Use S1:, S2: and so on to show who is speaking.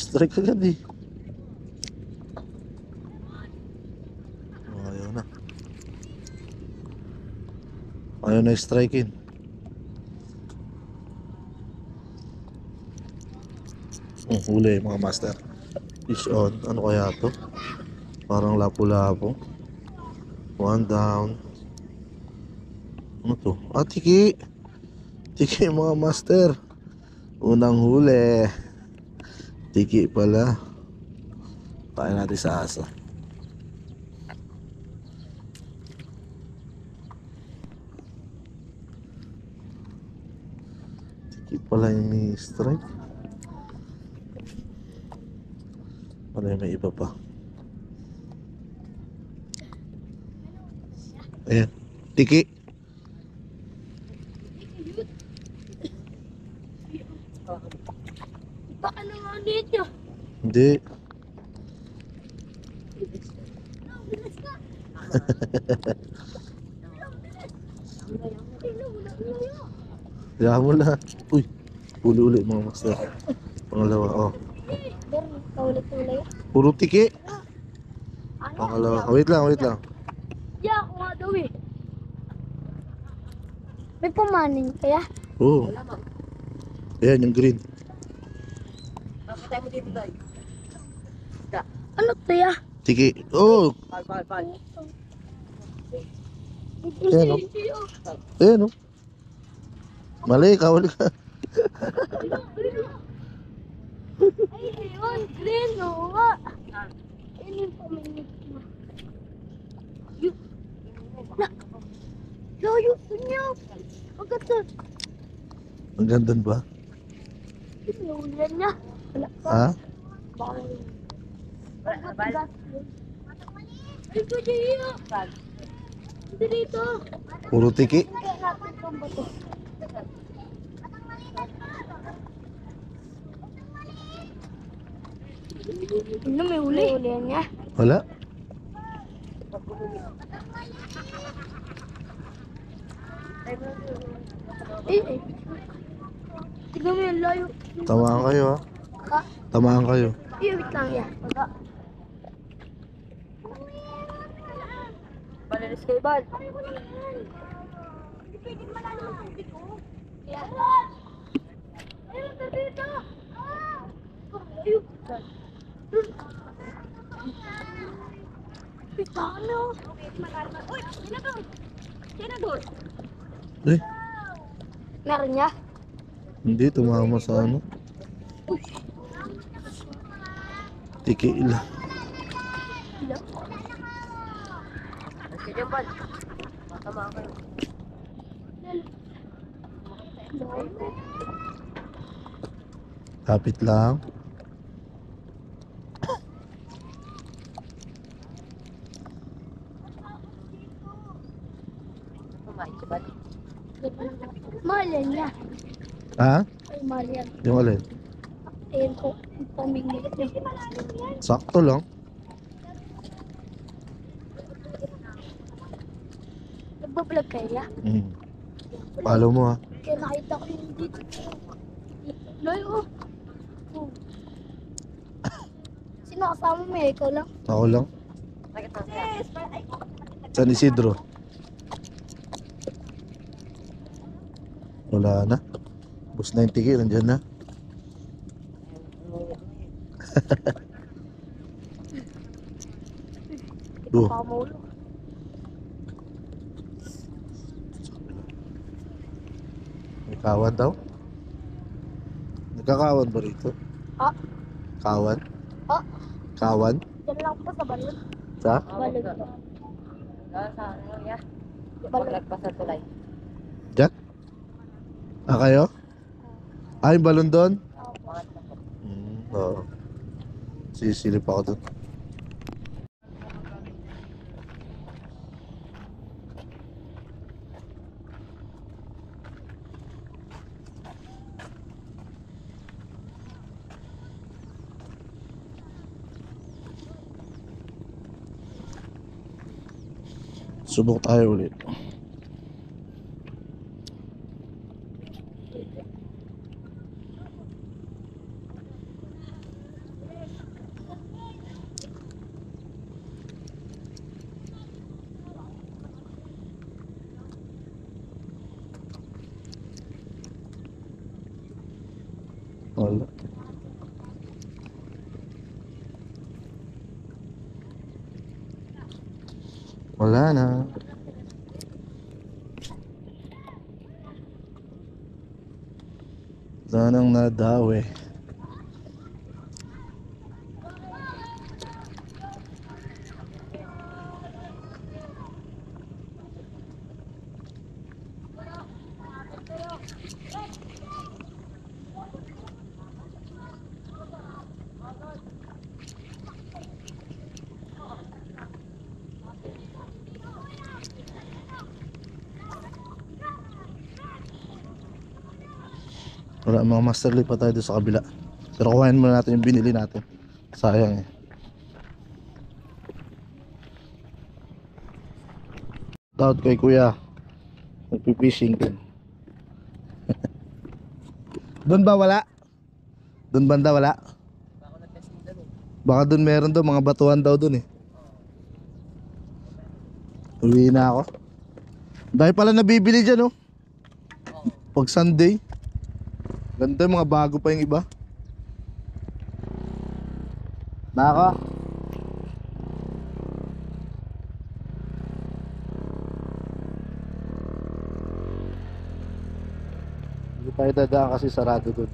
S1: Strike agad eh. Ayaw na. Ayaw na strike in. Huli mga master. Fish on. Ano kaya to? Parang lapu-lapo. One down. Ano to? Ah, tiki. Tiki mga master. Unang huli. Tiki pala. Tayo natin sa asa. Tiki pala yung may strike. Ano yung may iba pa? Ayan. Tiki.
S2: Baka naman dito.
S1: Hindi.
S2: Bilis ka.
S1: Kaya mo na. Uy. Uli-uli mga master. Pangalawa. Oh.
S2: Meron, kaulit-ulit.
S1: Puro tiki.
S2: Ano?
S1: Pangalawa. Wait lang, wait lang.
S2: Yeah, ako nga daw eh. May pumanin kaya?
S1: Oo. Ayan yung green.
S2: Ano to ya?
S1: Tiki. Oh. Ayan o. Ayan o. Mali, kawali ka.
S2: Ay, ayun, green, oo nga. Ayun yung pumanin mo. Yun. Na. Layo, niyo. Agad to.
S1: Ang ganda ba?
S2: Inulan niya. Wala pa.
S1: Ha?
S2: Bal. Ay, ko dito. Dito.
S1: Puro tiki.
S2: Kaya natin itong bato. Ano, may huli? May huli niya.
S1: Wala.
S2: Eh. Tignan mo yung layo.
S1: Tamaan kayo ha.
S2: Ha?
S1: Tamaan kayo.
S2: Wait lang yan. Baga. Balalis kayo, Bal. Hindi pwede malalo ang tubig ko. Kaya. Ayun, dito. Ayun. Pitano. Uy, senador. Senador.
S1: Eh,
S2: Meron niya?
S1: hindi. Tumama sa ano. Tiki ila.
S2: Sige, Bal. Matama kayo.
S1: Kapit lang.
S2: Mahal yan niya.
S1: Ha?
S2: Ay, mahal yan.
S1: Yung alin?
S2: Ayun ko. Ang pamingit niya.
S1: Sakto lang.
S2: Nagbablog kaya?
S1: Follow mo ha.
S2: Kaya nakita ko yung dito. Layo. Oh. Sino kasama mo eh? Ikaw lang?
S1: Ako lang. San Isidro. Wala na. Bus na yung tiki. Nandyan na. Oh.
S2: Pamaulo.
S1: May kawan daw. Nagkakawan ba rito?
S2: Ah,
S1: Kawan?
S2: ah.
S1: Kawan?
S2: Diyan lang po sa balon.
S1: Sa?
S2: Balon po.
S3: Sa ano ya?
S2: Balon.
S3: Paglagpas sa tulay.
S1: Diyan? Ah, kayo? Ah, yung balon doon? Oo. Sisilip ako doon. Subok tayo ulit. Wala. Wala na. Wala nang nadawi. Wala, mga master leaf pa tayo doon sa kabila. Pero kuhain muna natin yung binili natin. Sayang eh. Shout kay kuya. Nagpipishing din. Doon ba wala? Doon banda wala? Baka doon meron daw, mga batuhan daw doon eh. Uwi na ako. Dahil pala nabibili dyan oh. Pag Sunday. Ganda, mga bago pa yung iba. Naka. Hindi tayo dadaan kasi sarado doon.